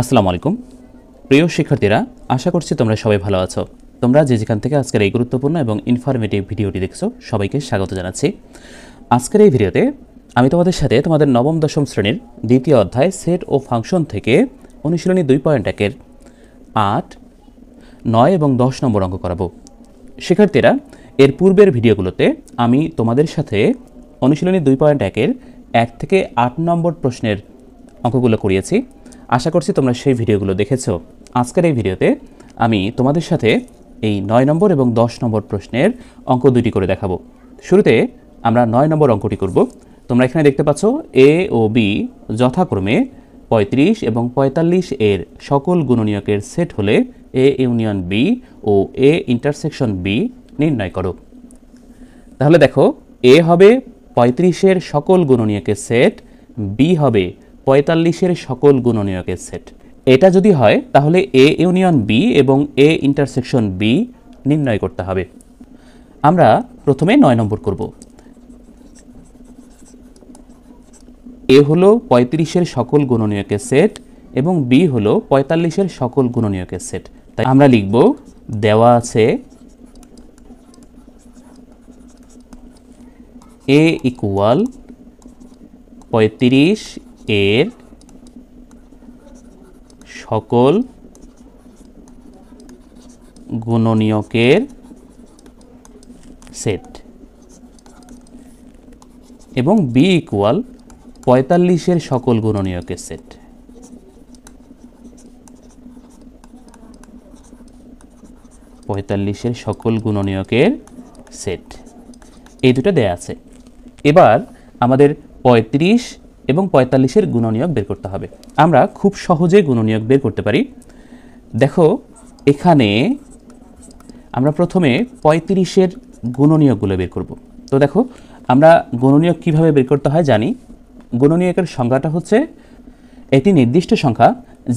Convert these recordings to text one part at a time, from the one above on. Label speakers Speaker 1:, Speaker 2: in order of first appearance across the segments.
Speaker 1: আসসালামু আলাইকুম প্রিয় শিক্ষার্থীরা, আশা করছি তোমরা সবাই ভালো আছো। তোমরা যে যেখান থেকে আজকের এই গুরুত্বপূর্ণ এবং ইনফরমেটিভ ভিডিওটি দেখছো, সবাইকে স্বাগত জানাচ্ছি। আজকের এই ভিডিওতে আমি তোমাদের সাথে তোমাদের নবম দশম শ্রেণীর দ্বিতীয় অধ্যায় সেট ও ফাংশন থেকে অনুশীলনী 2.1-এর 8, 9 এবং 10 নম্বর অঙ্ক করাবো। শিক্ষার্থীরা, এর পূর্বের ভিডিওগুলোতে আমি তোমাদের সাথে অনুশীলনী 2.1-এর 1 থেকে 8 নম্বর প্রশ্নের অঙ্কগুলো করিয়েছি। আশা করছি তোমরা সেই ভিডিওগুলো দেখেছো। আজকের এই ভিডিওতে আমি তোমাদের সাথে এই 9 নম্বর এবং 10 নম্বর প্রশ্নের অঙ্ক দুটি করে দেখাবো। শুরুতে আমরা 9 নম্বর অঙ্কটি করব। তোমরা এখানে দেখতে পাচ্ছ এ ও বি যথাক্রমে 35 এবং 45 এর সকল গুণনীয়কের সেট হলে এ ইউনিয়ন বি ও এ ইন্টারসেকশন বি নির্ণয় করো। তাহলে দেখো, এ হবে 35-এর সকল গুণনীয়কের সেট, বি হবে 45-এর সকল গুণনীয়কের সেট। এটা যদি হয় তাহলে এ ইউনিয়ন বি এবং এ ইন্টারসেকশন বি নির্ণয় করতে হবে। আমরা প্রথমে 9 নম্বর করব। এ হলো 35-এর সকল গুণনীয়কের সেট এবং বি হলো 45-এর সকল গুণনীয়কের সেট। তাই আমরা লিখব, দেওয়া আছে এ ইকুয়াল 35 এর সকল গুণনীয়কের সেট এবং বি ইকুয়াল 45-এর সকল গুণনীয়কের সেট। 45-এর সকল গুণনীয়কের সেট, এই দুটো দেয়া আছে। এবার আমাদের 35 এবং 45-এর গুণনীয়ক বের করতে হবে। আমরা খুব সহজে গুণনীয়ক বের করতে পারি। দেখো, এখানে আমরা প্রথমে 35-এর গুণনীয়কগুলো বের করব। তো দেখো, আমরা গুণনীয়ক কিভাবে বের করতে হয় জানি। গুণনীয়কের সংজ্ঞাটা হচ্ছে একটি নির্দিষ্ট সংখ্যা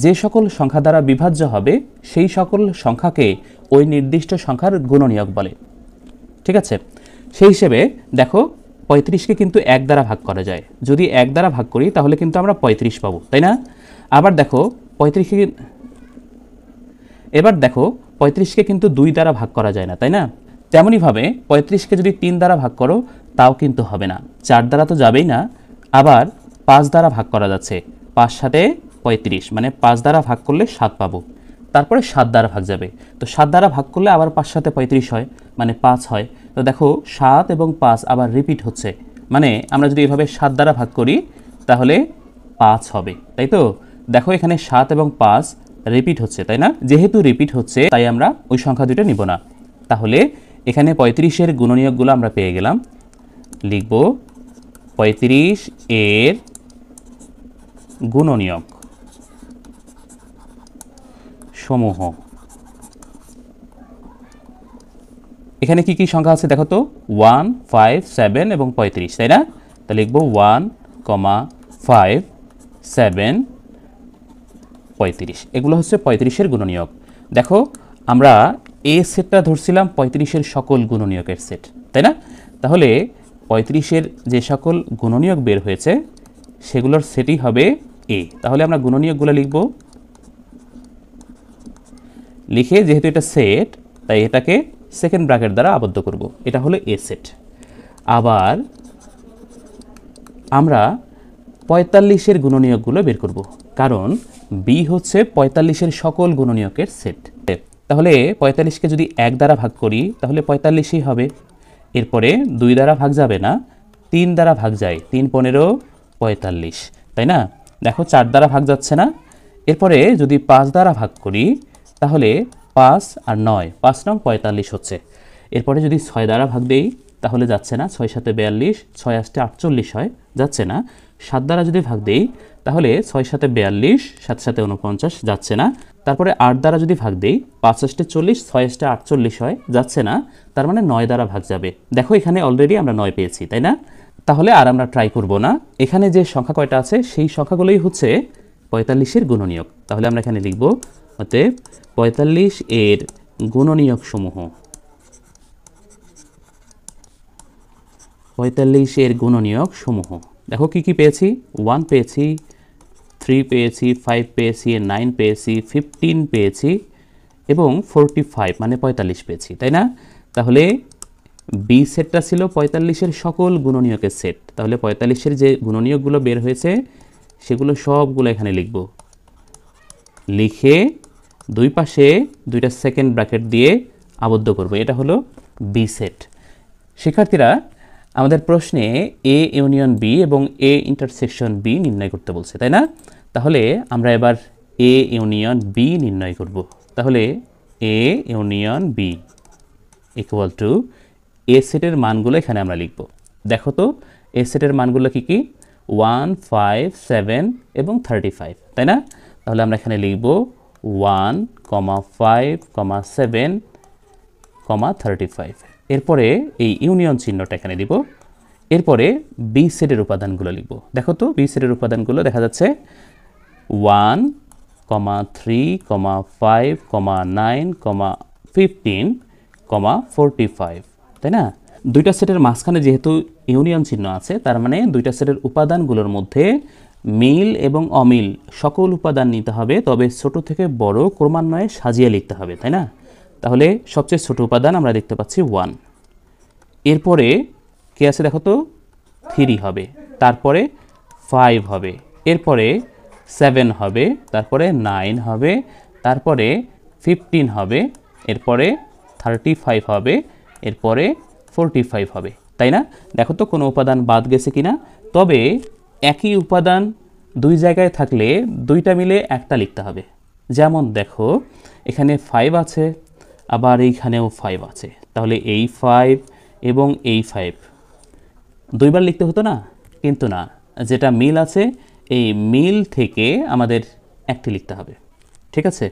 Speaker 1: যে সকল সংখ্যা দ্বারা বিভাজ্য হবে সেই সকল সংখ্যাকে ওই নির্দিষ্ট সংখ্যার গুণনীয়ক বলে। ঠিক আছে? সেই হিসেবে দেখো, 35-কে কিন্তু 1 দ্বারা ভাগ করা যায়। যদি 1 দ্বারা ভাগ করি তাহলে কিন্তু আমরা 35 পাবো, তাই না? আবার দেখো, 35-কে কিন্তু 2 দ্বারা ভাগ করা যায় না, তাই না? তেমনইভাবে 35-কে যদি 3 দ্বারা ভাগ করো তাও কিন্তু হবে না। 4 দ্বারা তো যাবেই না। আবার 5 দ্বারা ভাগ করা যাচ্ছে। 5 সাথে 35, মানে 5 দ্বারা ভাগ করলে 7 পাবো। তারপরে 7 দ্বারা ভাগ যাবে। তো 7 দ্বারা ভাগ করলে আবার 5 সাথে 35 হয়, মানে 5 হয়। তো দেখো, 7 এবং 5 আবার রিপিট হচ্ছে, মানে আমরা যদি এভাবে 7 দ্বারা ভাগ করি তাহলে 5 হবে, তাই তো? দেখো, এখানে 7 এবং 5 রিপিট হচ্ছে, তাই না? যেহেতু রিপিট হচ্ছে তাই আমরা ওই সংখ্যা দুটো নিব না। তাহলে এখানে 35-এর গুণনীয়কগুলো আমরা পেয়ে গেলাম। লিখব 35 এর গুণনীয়ক সমূহ। এখানে কি কি সংখ্যা আছে দেখো তো, 1, 5, 7 এবং 35, তাই না? তাহলে লিখব 1, 5, 7, 35। এগুলো হচ্ছে 35-এর গুণনীয়ক। দেখো, আমরা এ সেটটা ধরছিলাম 35-এর সকল গুণনীয়কের সেট, তাই না? তাহলে 35-এর যে সকল গুণনীয়ক বের হয়েছে সেগুলোর সেটই হবে এ। তাহলে আমরা গুণনীয়কগুলো লিখব। লিখে, যেহেতু এটা সেট তাই এটাকে সেকেন্ড ব্র্যাকেট দ্বারা আবদ্ধ করব। এটা হলো এ সেট। আবার আমরা 45-এর গুণনীয়কগুলো বের করব, কারণ বি হচ্ছে 45-এর সকল গুণনীয়কের সেট। তাহলে 45-কে যদি 1 দ্বারা ভাগ করি তাহলে 45ই হবে। এরপরে 2 দ্বারা ভাগ যাবে না, 3 দ্বারা ভাগ যায়। 3, 15, 45, তাই না? দেখো, 4 দ্বারা ভাগ যাচ্ছে না। এরপরে যদি 5 দ্বারা ভাগ করি তাহলে 5 আর 9, 5 নং 45 হচ্ছে। এরপরে যদি 6 দ্বারা ভাগ দেই তাহলে যাচ্ছে না, 6 সাথে 42, 6 আসতে 48 হয়, যাচ্ছে না। 7 দ্বারা যদি ভাগ দেই তাহলে 6 সাথে 42, 7 সাথে 49, যাচ্ছে না। তারপরে 8 দ্বারা যদি ভাগ দেই, 5 আসতে 40, 6 আসতে 48 হয়, যাচ্ছে না। তার মানে 9 দ্বারা ভাগ যাবে। দেখো, এখানে অলরেডি আমরা 9 পেয়েছি, তাই না? তাহলে আর আমরা ট্রাই করব না। এখানে যে সংখ্যা কয়টা আছে সেই সংখ্যাগুলোই হচ্ছে 45-এর গুণনীয়ক। তাহলে আমরা এখানে লিখব, অতএব 45 এর গুণনীয়ক সমূহ। 45 এর গুণনীয়ক সমূহ। দেখো কি কি পেয়েছি, 1 পেয়েছি, 3 পেয়েছি, 5 পেয়েছি, 9 পেয়েছি, 15 পেয়েছি এবং 45 মানে 45 পেয়েছি, তাই না? তাহলে বি সেটটা ছিল 45-এর সকল গুণনীয়কের সেট। তাহলে 45-এর যে গুণনীয়কগুলো বের হয়েছে সেগুলো সবগুলো এখানে লিখব। লিখে দুই পাশে দুইটা সেকেন্ড ব্র্যাকেট দিয়ে আবদ্ধ করব। এটা হলো বি সেট। শিক্ষার্থীরা, আমাদের প্রশ্নে এ ইউনিয়ন বি এবং এ ইন্টারসেকশন বি নির্ণয় করতে বলছে, তাই না? তাহলে আমরা এবার এ ইউনিয়ন বি নির্ণয় করব। তাহলে A union B equal to A সেটের মানগুলো এখানে আমরা লিখব। দেখো তো এ সেটের মানগুলো কি কি? 1, 5, 7 এবং 35, তাই না? তাহলে আমরা এখানে লিখব 1, 5, 7, 35। এরপরে এই ইউনিয়ন চিহ্নটা এখানে দিব। এরপরে বি সেটের উপাদানগুলো লিখব। দেখো তো বি সেটের উপাদানগুলো দেখা যাচ্ছে 1, 3, 5, 9, 15, 45, তাই না? দুইটা সেটের মাঝখানে যেহেতু ইউনিয়ন চিহ্ন আছে, তার মানে দুইটা সেটের উপাদানগুলোর মধ্যে মিল এবং অমিল সকল উপাদান নিতে হবে, তবে ছোট থেকে বড় ক্রমান্বয়ে সাজিয়ে লিখতে হবে, তাই না? তাহলে সবচেয়ে ছোট উপাদান আমরা দেখতে পাচ্ছি 1। এরপরে কে আছে দেখো তো? 3 হবে, তারপরে 5 হবে, এরপরে 7 হবে, তারপরে 9 হবে, তারপরে 15 হবে, এরপরে 35 হবে, এরপরে 45 হবে, তাই না? দেখো তো কোনো উপাদান বাদ গেছে কিনা। তবে একই উপাদান দুই জায়গায় থাকলে দুইটা মিলে একটা লিখতে হবে। যেমন দেখো এখানে 5 আছে, আবার এইখানেও 5 আছে, তাহলে এই 5 এবং এই 5 দুইবার লিখতে হতো না? কিন্তু না, যেটা মিল আছে এই মিল থেকে আমাদের একটি লিখতে হবে। ঠিক আছে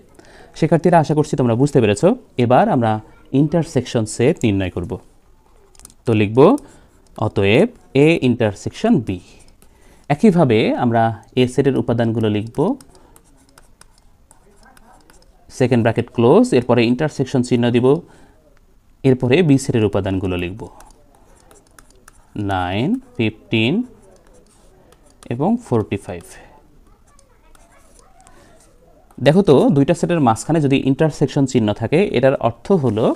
Speaker 1: শিক্ষার্থীরা, আশা করছি তোমরা বুঝতে পেরেছো। এবার আমরা ইন্টারসেকশন সেট নির্ণয় করব। তো লিখব অতএব এ ইন্টারসেকশন বি। একইভাবে আমরা এ সেটের উপাদানগুলো লিখব, সেকেন্ড ব্র্যাকেট ক্লোজ, এরপরে ইন্টারসেকশন চিহ্ন দিব, এরপরে বি সেটের উপাদানগুলো লিখব 9, 15 এবং 45। দেখো তো দুইটা সেটের মাঝখানে যদি ইন্টারসেকশন চিহ্ন থাকে, এটার অর্থ হলো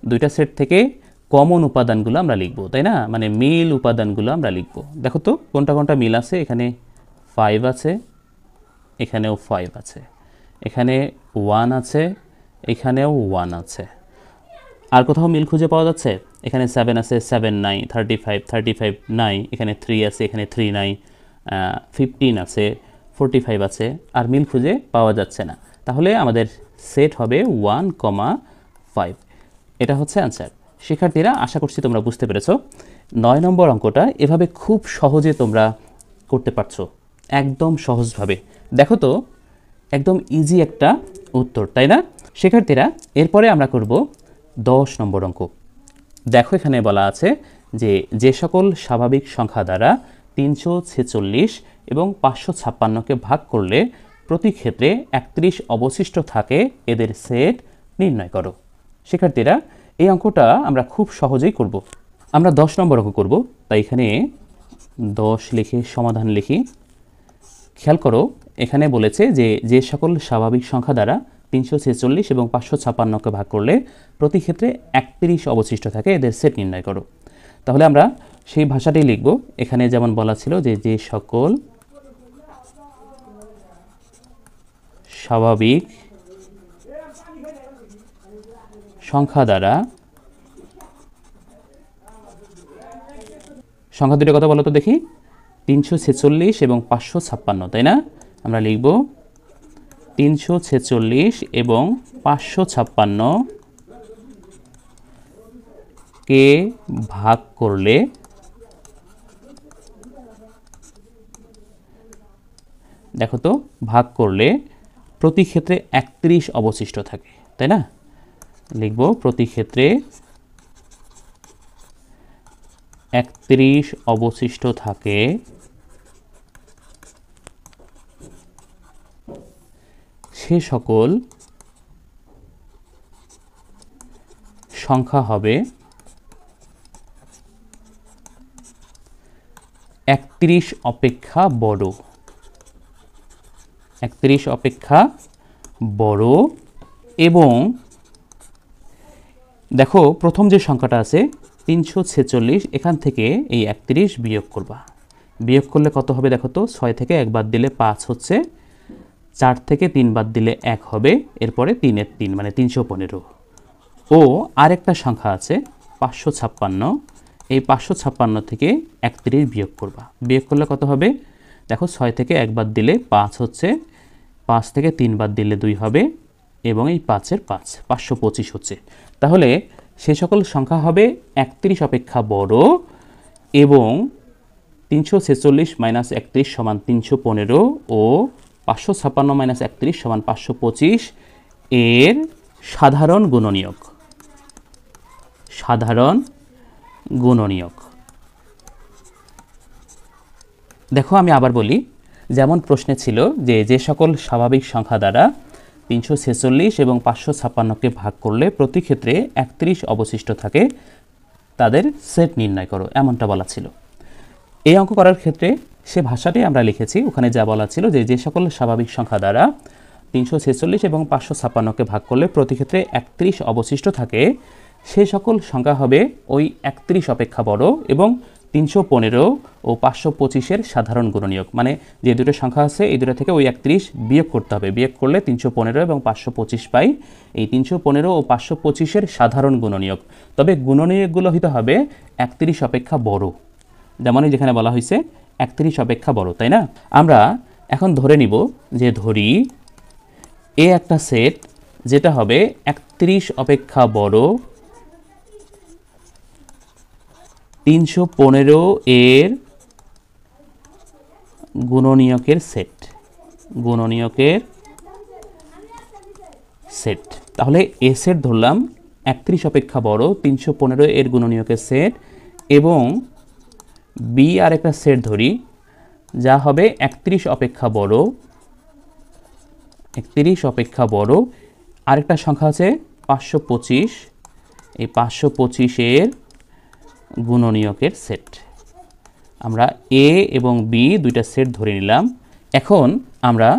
Speaker 1: দুইটা সেট থেকে কমন উপাদানগুলো আমরা লিখব, তাই না? মানে মিল উপাদানগুলো আমরা লিখব। দেখো তো কোনটা কোনটা মিল আছে। এখানে 5 আছে, এখানেও 5 আছে, এখানে 1 আছে, এখানেও 1 আছে। আর কোথাও মিল খুঁজে পাওয়া যাচ্ছে? এখানে 7 আছে, 7 নাই, 35 নাই, এখানে 3 আছে, এখানে 3 নাই, 15 আছে, 45 আছে, আর মিল খুঁজে পাওয়া যাচ্ছে না। তাহলে আমাদের সেট হবে 1, 5। এটা হচ্ছে অ্যান্সার। শিক্ষার্থীরা, আশা করছি তোমরা বুঝতে পেরেছো। 9 নম্বর অঙ্কটা এভাবে খুব সহজে তোমরা করতে পারছো, একদম সহজভাবে। দেখো তো একদম ইজি একটা উত্তর, তাই না? শিক্ষার্থীরা, এরপরে আমরা করব 10 নম্বর অঙ্ক। দেখো এখানে বলা আছে যে সকল স্বাভাবিক সংখ্যা দ্বারা 346 এবং 556কে ভাগ করলে প্রতি ক্ষেত্রে 31 অবশিষ্ট থাকে, এদের সেট নির্ণয় করো। শিক্ষার্থীরা, এই অঙ্কটা আমরা খুব সহজেই করব। আমরা 10 নম্বর অঙ্ক করব, তাই এখানে 10 লিখে সমাধান লিখি। খেয়াল করো এখানে বলেছে যে সকল স্বাভাবিক সংখ্যা দ্বারা 346 এবং 556কে ভাগ করলে প্রতি ক্ষেত্রে 31 অবশিষ্ট থাকে, এদের সেট নির্ণয় করো। তাহলে আমরা সেই ভাষাটাই লিখব। এখানে যেমন বলা ছিল যে সকল স্বাভাবিক সংখ্যা দ্বারা, সংখ্যা দুটো কথা বলো তো দেখি, 346 এবং 556, তাই না? আমরা লিখব 346 এবং 556 কে ভাগ করলে দেখো তো ভাগ করলে প্রতি ক্ষেত্রে 31 অবশিষ্ট থাকে, তাই না? লিখব প্রতি ক্ষেত্রে 31 অবশিষ্ট থাকে সে সকল সংখ্যা হবে 31 অপেক্ষা বড়। 31 অপেক্ষা বড় এবং দেখো প্রথম যে সংখ্যাটা আছে 346, এখান থেকে এই 31 বিয়োগ করবা। বিয়োগ করলে কত হবে দেখো তো, 6 থেকে 1 বাদ দিলে 5 হচ্ছে, 4 থেকে 3 বাদ দিলে 1 হবে, এরপরে 3 এর 3 মানে 315। ও আরেকটা সংখ্যা আছে 556, এই 556 থেকে 31 বিয়োগ করবা। বিয়োগ করলে কত হবে দেখো, 6 থেকে 1 বাদ দিলে 5 হচ্ছে, 5 থেকে 3 বাদ দিলে 2 হবে এবং এই 5 এর 5 525 হচ্ছে। তাহলে সে সকল সংখ্যা হবে 31 অপেক্ষা বড় এবং 346 মাইনাস 31 সমান 315 ও 556 মাইনাস 31 সমান 525 এর সাধারণ গুণনীয়ক। সাধারণ গুণনীয়ক দেখো আমি আবার বলি, যেমন প্রশ্নে ছিল যে সকল স্বাভাবিক সংখ্যা দ্বারা 346 এবং 556কে ভাগ করলে প্রতি ক্ষেত্রে 31 অবশিষ্ট থাকে তাদের সেট নির্ণয় করো, এমনটা বলা ছিল। এই অঙ্ক করার ক্ষেত্রে সে ভাষাটাই আমরা লিখেছি, ওখানে যা বলা ছিল যে সকল স্বাভাবিক সংখ্যা দ্বারা 346 এবং 556কে ভাগ করলে প্রতি ক্ষেত্রে 31 অবশিষ্ট থাকে সে সকল সংখ্যা হবে ওই 31 অপেক্ষা বড় এবং 315 ও 525-এর সাধারণ গুণনীয়ক। মানে যে দুটো সংখ্যা আছে এই দুটো থেকে ওই 31 বিয়োগ করতে হবে, বিয়োগ করলে 315 এবং 525 পাই। এই 315 ও 525-এর সাধারণ গুণনীয়ক, তবে গুণনীয়কগুলো হতে হবে 31 অপেক্ষা বড়, যেমনই যেখানে বলা হয়েছে 31 অপেক্ষা বড়, তাই না? আমরা এখন ধরে নিব যে ধরি এ একটা সেট যেটা হবে 31 অপেক্ষা বড় 315 এর গুণনীয়কের সেট। গুণনীয়কের সেট, তাহলে এ সেট ধরলাম 31 অপেক্ষা বড় 315 এর গুণনীয়কের সেট এবং বি আর একটা সেট ধরি যা হবে 31 অপেক্ষা বড় 31 অপেক্ষা বড় আরেকটা সংখ্যা আছে 525, এই 525 এর গুণনীয়কের সেট। আমরা এ এবং বি দুইটা সেট ধরে নিলাম। এখন আমরা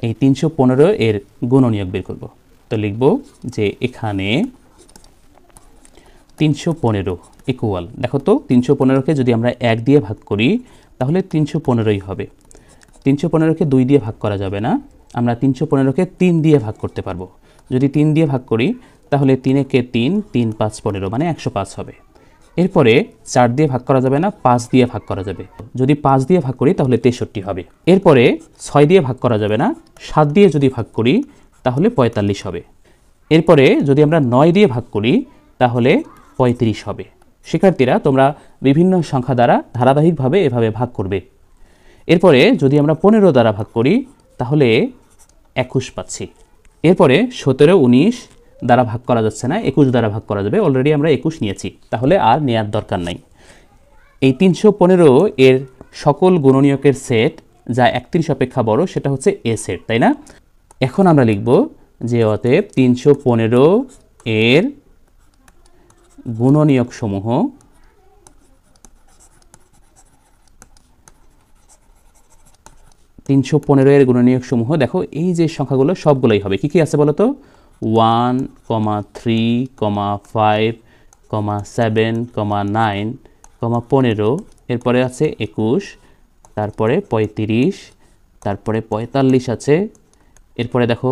Speaker 1: এই 315 এর গুণনীয়ক বের করব। তো লিখব যে এখানে 315 ইকুয়াল, দেখো তো 315কে যদি আমরা 1 দিয়ে ভাগ করি তাহলে 315ই হবে। 315কে 2 দিয়ে ভাগ করা যাবে না, আমরা 315কে 3 দিয়ে ভাগ করতে পারবো। যদি 3 দিয়ে ভাগ করি তাহলে 3 একে 3, 3 5 15 মানে 105 হবে। এরপরে 4 দিয়ে ভাগ করা যাবে না, 5 দিয়ে ভাগ করা যাবে। যদি 5 দিয়ে ভাগ করি তাহলে 63 হবে। এরপরে 6 দিয়ে ভাগ করা যাবে না, 7 দিয়ে যদি ভাগ করি তাহলে 45 হবে। এরপরে যদি আমরা 9 দিয়ে ভাগ করি তাহলে 35 হবে। শিক্ষার্থীরা তোমরা বিভিন্ন সংখ্যা দ্বারা ধারাবাহিকভাবে এভাবে ভাগ করবে। এরপরে যদি আমরা 15 দ্বারা ভাগ করি তাহলে 21 পাচ্ছি। এরপরে 17, 19 দ্বারা ভাগ করা যাচ্ছে না, 21 দ্বারা ভাগ করা যাবে, অলরেডি আমরা 21 নিয়েছি, তাহলে আর নেওয়ার দরকার নাই। এই 315 এর সকল গুণনীয়কের সেট যা 31 অপেক্ষা বড় সেটা হচ্ছে এ সেট, তাই না? এখন আমরা লিখব যে অতএব 315 এর গুণনীয়ক সমূহ এর গুণনীয়ক সমূহ দেখো এই যে সংখ্যাগুলো সবগুলোই হবে। কি কি আছে বলো তো? 1, 3, 5, 7, 9, 15, এরপরে আছে 21, তারপরে 35, তারপরে 45 আছে, এরপরে দেখো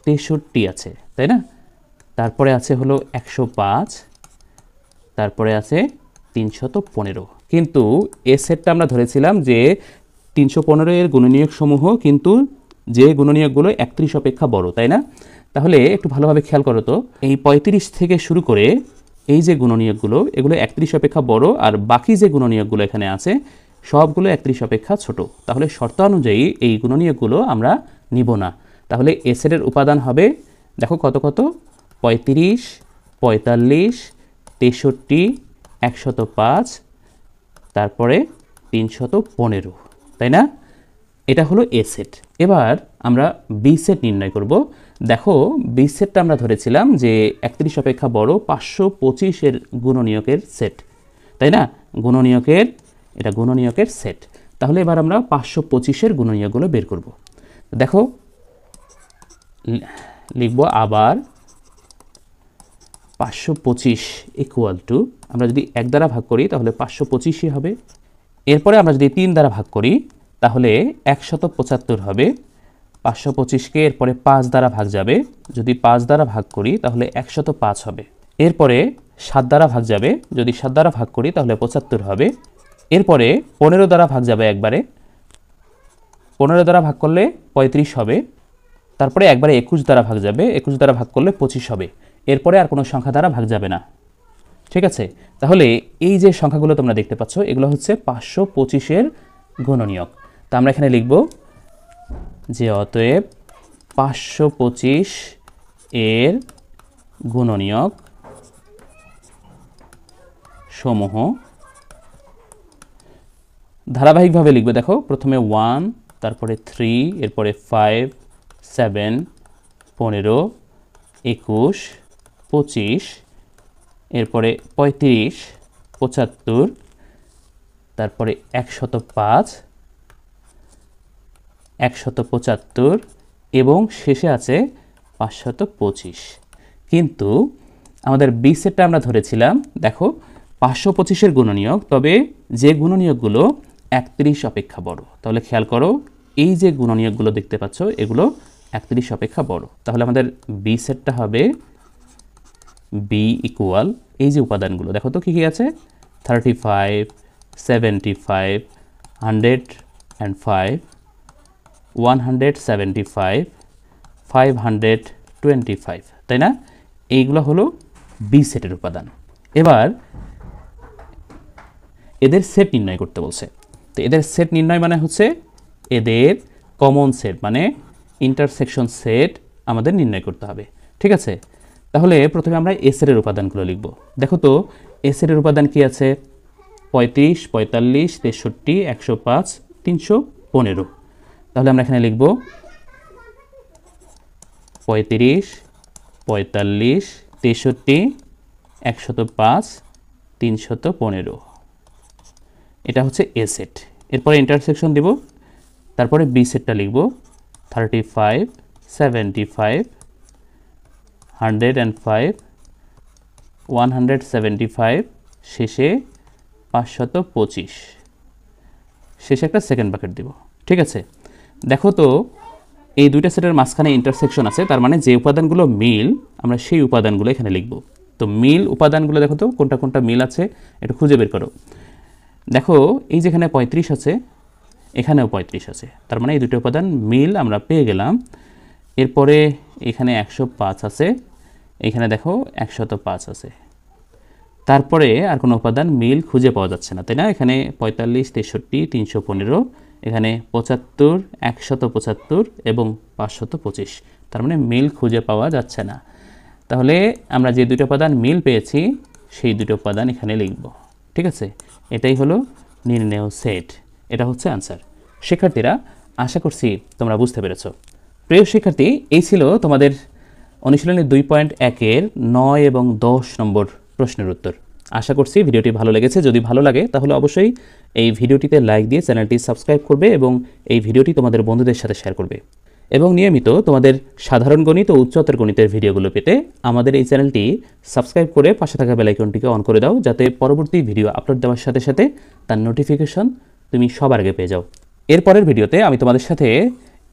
Speaker 1: 63 আছে, তাই না? তারপরে আছে হলো 105, তারপরে আছে 315। কিন্তু এ সেটটা আমরা ধরেছিলাম যে 315 এর গুণনীয়ক সমূহ কিন্তু যে গুণনীয়কগুলো 31 অপেক্ষা বড়, তাই না? তাহলে একটু ভালোভাবে খেয়াল করো তো, এই 35 থেকে শুরু করে এই যে গুণনীয়কগুলো এগুলো 31 অপেক্ষা বড় আর বাকি যে গুণনীয়কগুলো এখানে আছে সবগুলো 31 অপেক্ষা ছোট। তাহলে শর্তানুযায়ী এই গুণনীয়কগুলো আমরা নিব না। তাহলে এ সেটের উপাদান হবে দেখো কত কত, 35, 45, 63, 105, তারপরে 315, তাই না? এটা হলো এ সেট। এবার আমরা বি সেট নির্ণয় করব। দেখো বি সেটটা আমরা ধরেছিলাম যে 31 অপেক্ষা বড় 525 এর গুণনীয়কের সেট, তাই না? এটা গুণনীয়কের সেট। তাহলে এবার আমরা 525 এর গুণনীয়কগুলো বের করব। দেখো লিখব আবার 525 ইকুয়াল টু, আমরা যদি 1 দ্বারা ভাগ করি তাহলে 525ই হবে। এরপরে আমরা যদি 3 দ্বারা ভাগ করি তাহলে 175 হবে। 525কে এরপরে 5 দ্বারা ভাগ যাবে, যদি 5 দ্বারা ভাগ করি তাহলে 105 হবে। এরপরে 7 দ্বারা ভাগ যাবে, যদি 7 দ্বারা ভাগ করি তাহলে 75 হবে। এরপরে 15 দ্বারা ভাগ যাবে একবারে, 15 দ্বারা ভাগ করলে 35 হবে। তারপরে একবারে 21 দ্বারা ভাগ যাবে, 21 দ্বারা ভাগ করলে 25 হবে। এরপরে আর কোনো সংখ্যা দ্বারা ভাগ যাবে না। ঠিক আছে, তাহলে এই যে সংখ্যাগুলো তোমরা দেখতে পাচ্ছ এগুলো হচ্ছে 525-এর গুণনীয়ক। তা আমরা এখানে লিখব যে অতএব 525 এর গুণনীয়ক সমূহ ধারাবাহিকভাবে লিখবে। দেখো প্রথমে 1, তারপরে 3, এরপরে 5, 7, 15, 21, 25, এরপরে 35, 75, তারপরে 105, 175 এবং শেষে আছে 525। কিন্তু আমাদের বি সেটটা আমরা ধরেছিলাম, দেখো 525-এর গুণনীয়ক, তবে যে গুণনীয়কগুলো 31 অপেক্ষা বড়। তাহলে খেয়াল করো এই যে গুণনীয়কগুলো দেখতে পাচ্ছ এগুলো 31 অপেক্ষা বড়। তাহলে আমাদের বি সেটটা হবে বি ইকুয়াল এই যে উপাদানগুলো দেখো তো কী কী আছে, 35, 75, 105, 175, 525, তাই না? এইগুলো হলো বি সেটের উপাদান। এবার এদের সেট নির্ণয় করতে বলছে। তো এদের সেট নির্ণয় মানে হচ্ছে এদের কমন সেট মানে ইন্টারসেকশন সেট আমাদের নির্ণয় করতে হবে। ঠিক আছে, তাহলে প্রথমে আমরা এ সেটের উপাদানগুলো লিখব। দেখো তো এ সেটের উপাদান কি আছে, 35, 45, 63, 105, 315। তাহলে আমরা এখানে লিখব 35, 45, 63, 105, 315। এটা হচ্ছে এ সেট। এরপরে ইন্টারসেকশন দিব, তারপরে বি সেটটা লিখব 35, 75, 105, 175, শেষে 525, শেষে একটা সেকেন্ড ব্র্যাকেট দিব। ঠিক আছে, দেখো তো এই দুইটা সেটের মাঝখানে ইন্টারসেকশন আছে, তার মানে যে উপাদানগুলো মিল আমরা সেই উপাদানগুলো এখানে লিখব। তো মিল উপাদানগুলো দেখো তো কোনটা কোনটা মিল আছে একটু খুঁজে বের করো। দেখো এই যেখানে 35 আছে এখানেও 35 আছে, তার মানে এই দুটো উপাদান মিল আমরা পেয়ে গেলাম। এরপরে এখানে 105 আছে, এখানে দেখো 105 আছে। তারপরে আর কোনো উপাদান মিল খুঁজে পাওয়া যাচ্ছে না, তাই না? এখানে 45, 63, 315, এখানে 75, 175 এবং 525, তার মানে মিল খুঁজে পাওয়া যাচ্ছে না। তাহলে আমরা যে দুটো উপাদান মিল পেয়েছি সেই দুটো উপাদান এখানে লিখব। ঠিক আছে, এটাই হলো নির্ণেয় সেট, এটা হচ্ছে আনসার। শিক্ষার্থীরা আশা করছি তোমরা বুঝতে পেরেছ। প্রিয় শিক্ষার্থী, এই ছিল তোমাদের অনুশীলনী 2.1-এর 9 এবং 10 নম্বর প্রশ্নের উত্তর। আশা করছি ভিডিওটি ভালো লেগেছে। যদি ভালো লাগে তাহলে অবশ্যই এই ভিডিওটিতে লাইক দিয়ে চ্যানেলটি সাবস্ক্রাইব করবে এবং এই ভিডিওটি তোমাদের বন্ধুদের সাথে শেয়ার করবে। এবং নিয়মিত তোমাদের সাধারণ গণিত ও উচ্চতর গণিতের ভিডিওগুলো পেতে আমাদের এই চ্যানেলটি সাবস্ক্রাইব করে পাশে থাকা বেল আইকনটিকে অন করে দাও, যাতে পরবর্তী ভিডিও আপলোড দেওয়ার সাথে সাথে তার নোটিফিকেশন তুমি সবার আগে পেয়ে যাও। এরপরের ভিডিওতে আমি তোমাদের সাথে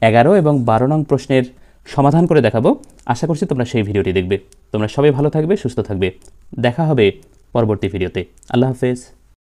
Speaker 1: 11 এবং 12 নং প্রশ্নের সমাধান করে দেখাবো। আশা করছি তোমরা সেই ভিডিওটি দেখবে। তোমরা সবাই ভালো থাকবে, সুস্থ থাকবে। দেখা হবে পরবর্তী ভিডিওতে। আল্লাহ হাফেজ।